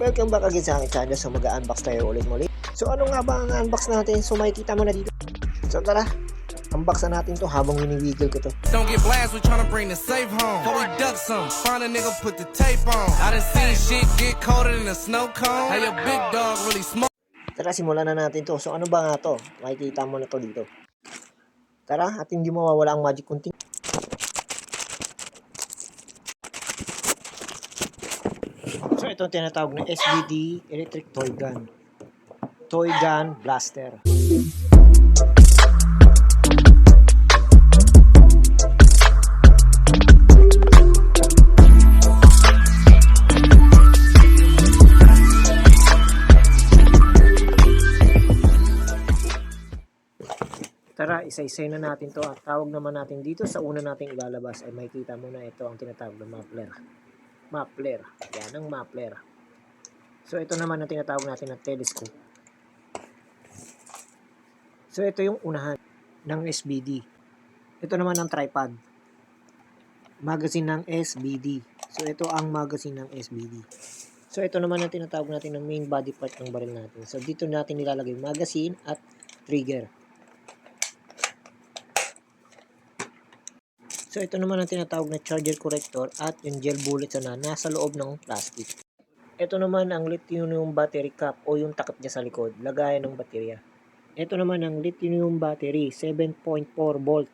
Welcome back again sa aking channel. So mag-unbox tayo ulit muli. So ano nga ba ang unbox natin? So makikita mo na dito. So tara, unbox na natin to habang winiwiggle ko to. Don't get blast, we tryna bring the safe home. Before we duck some, find a nigga, put the tape on. I done seen shit get colder than a snow cone. How your big dog really smoke? Tara, simulan na natin to. So ano ba nga to? Makikita mo na to dito. Tara, at hindi mawawala ang magic kunting. So ito ang tinatawag na SBD Electric Toy Gun. Toy Gun Blaster. Tara, isa-isay na natin to. At tawag naman natin dito sa una nating ilalabas ay makikita mo na ito ang tinatawag na muffler. Muffler. Yan ang muffler. So ito naman ang tinatawag natin na telescope. So ito yung unahan ng SBD. Ito naman ang tripod. Magazine ng SBD. So ito ang magazine ng SBD. So ito naman ang tinatawag natin ng main body part ng baril natin. So dito natin nilalagay magazine at trigger. So ito naman ang tinatawag na charger corrector at yung gel bullets na nasa loob ng plastic. Ito naman ang lithium battery cap o yung takip niya sa likod, lagayan ng baterya. Ito naman ang lithium battery, 7.4 volt,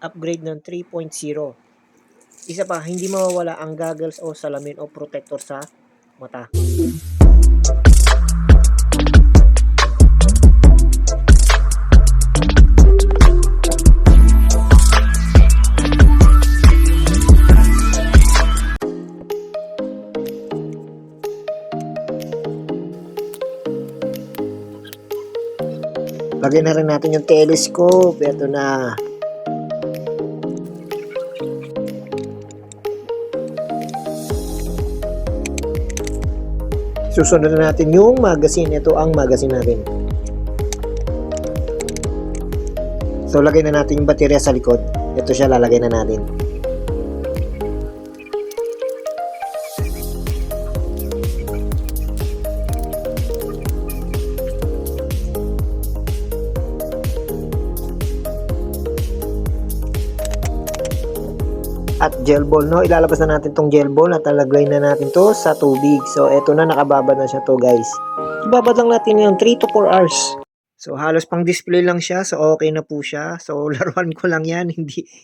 upgrade ng 3.0. Isa pa, hindi mawawala ang goggles o salamin o protector sa mata. Lagyan na rin natin yung telescope. Ito na. Susunod na natin yung magazine. Ito ang magazine natin. So, lagay na natin yung baterya sa likod. Ito siya, lalagay na natin. At gel ball, no? Ilalabas na natin tong gel ball at talagay na natin to sa tubig. So, eto na, nakababad na siya to, guys. Ibabad lang natin yung 3 to 4 hours. So, halos pang display lang siya. So, okay na po siya. So, laruan ko lang yan.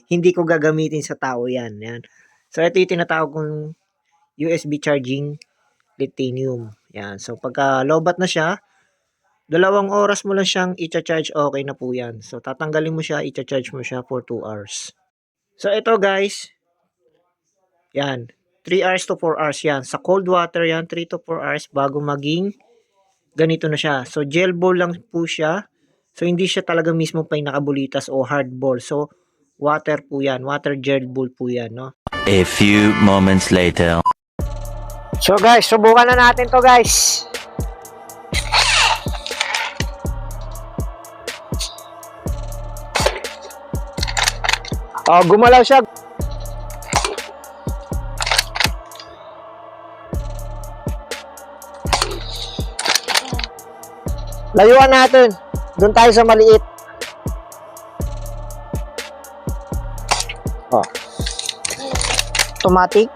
Hindi ko gagamitin sa tao yan. Yan. So, ito yung tinatawag kong USB charging lithium. Yan. So, pagka lobat na siya, 2 oras mo lang siyang i-charge, okay na po yan. So, tatanggalin mo siya, i-charge mo siya for 2 hours. So, ito guys, yan, 3 hours to 4 hours yan. Sa cold water yan, 3 to 4 hours bago maging ganito na siya. So, gel ball lang po siya. So, hindi siya talaga mismo pa yung nakabulitas o hard ball. So, water po yan. Water gel ball po yan, no? A few moments later. So, guys, subukan na natin to, guys. Oh, gumalaw siya. Layuan natin. Doon tayo sa maliit. Oh. Automatic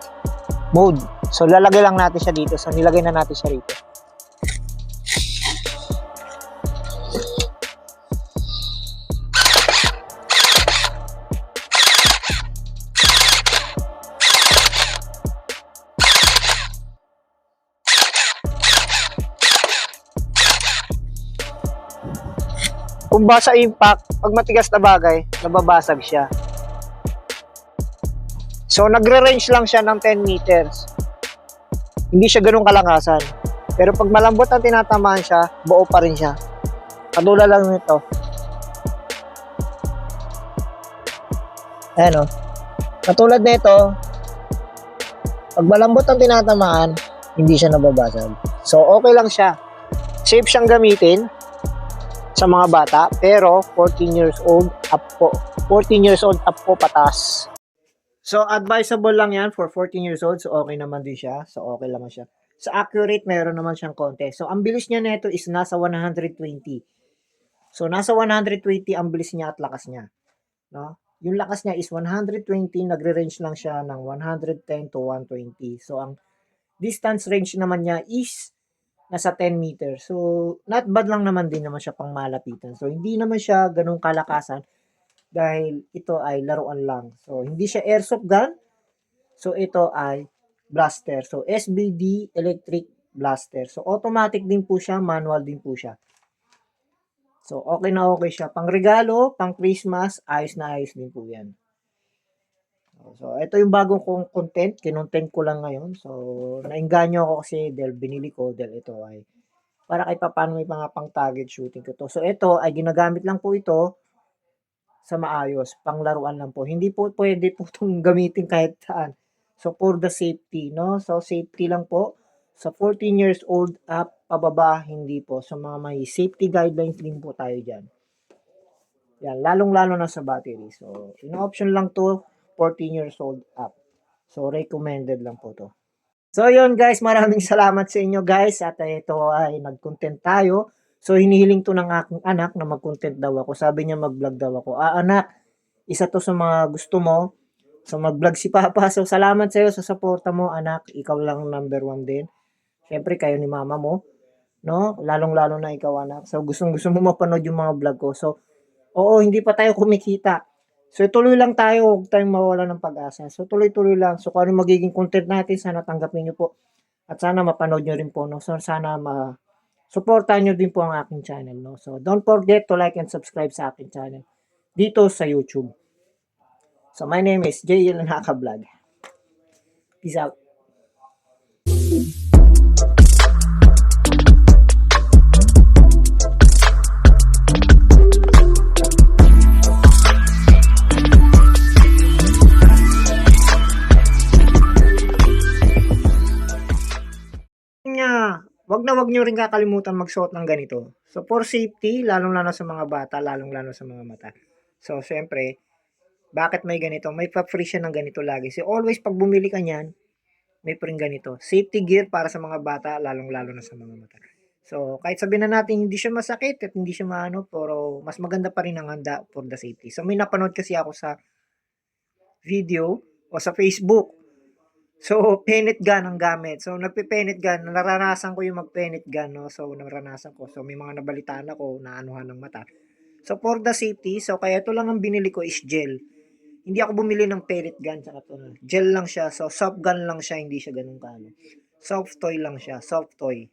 mode. So, lalagay lang natin siya dito. So, nilagay na natin siya rito. Kung basa impact, pag matigas na bagay, nababasag siya. So, nagre-range lang siya ng 10 meters. Hindi siya ganun kalakasan. Pero pag malambot ang tinatamaan siya, buo pa rin siya. Katulad lang nito. Ayan o. Katulad nito, pag malambot ang tinatamaan, hindi siya nababasag. So, okay lang siya. Safe siyang gamitin sa mga bata, pero 14 years old up po. 14 years old up po patas. So, advisable lang yan for 14 years old. So, okay naman din siya. So, okay lang siya. Sa accurate, meron naman siyang konti. So, ang bilis niya nito is nasa 120. So, nasa 120 ang bilis niya at lakas niya. No? Yung lakas niya is 120, nagre-range lang siya ng 110 to 120. So, ang distance range naman niya is nasa 10 meters. So, not bad lang naman din naman siya pang malapitan. So, hindi naman siya ganun kalakasan dahil ito ay laruan lang. So, hindi siya airsoft gun. So, ito ay blaster. So, SBD electric blaster. So, automatic din po siya, manual din po siya. So, okay na okay siya. Pang regalo, pang Christmas, ayos na ayos din po yan. So, ito yung bagong kong content. Kinontent ko lang ngayon. So, nainganyo ako kasi dahil binili ko dahil ito ay para kahit paano may mga pang target shooting ko to. So, ito ay ginagamit lang po ito sa maayos. Panglaruan lang po. Hindi po pwede po itong gamitin kahit saan. So, for the safety, no? So, safety lang po. Sa 14 years old up, pababa, hindi po. So, mga may safety guidelines din po tayo dyan. Yan, lalong-lalo na sa battery. So, in-option lang to, 14 years old up. So, recommended lang po to. So, yun guys, maraming salamat sa inyo guys. At ito ay nag-content tayo. So, hinihiling to ng aking anak na mag-content daw ako. Sabi niya mag-vlog daw ako. Anak, isa to sa mga gusto mo. So, mag-vlog si Papa. So, salamat sa iyo sa suporta mo, anak. Ikaw lang number 1 din. Siyempre, kayo ni mama mo. No? Lalong-lalo na ikaw, anak. So, gustong-gusto mo mapanood yung mga vlog ko. So, oo, hindi pa tayo kumikita. So, tuloy lang tayo. Huwag tayong mawala ng pag-asa. So, tuloy-tuloy lang. So, kung ano magiging content natin, sana tanggapin nyo po. At sana mapanood nyo rin po. No? So, sana supportan nyo din po ang aking channel. No? So, don't forget to like and subscribe sa aking channel. Dito sa YouTube. So, my name is JL Naka Vlog. Peace out. Wag nyo rin kakalimutan magsuot ng ganito. So, for safety, lalong-lalo sa mga bata, lalong-lalo sa mga mata. So, syempre, bakit may ganito? May pa-free siya ng ganito lagi. So, always pag bumili ka niyan, may free ganito. Safety gear para sa mga bata, lalong-lalo na sa mga mata. So, kahit sabihin na natin hindi siya masakit at hindi siya maano, pero mas maganda pa rin ang handa for the safety. So, may napanood kasi ako sa video o sa Facebook. So, penet gun ang gamit. So, nagpe-penet gun. Naranasan ko yung mag-penet gun, no? So, naranasan ko. So, may mga nabalitaan ako na anuhan ng mata. So, for the safety, so, kaya ito lang ang binili ko is gel. Hindi ako bumili ng pellet gun. Saka to, gel lang siya. So, soft gun lang siya. Hindi siya ganun kano. Soft toy lang siya. Soft toy.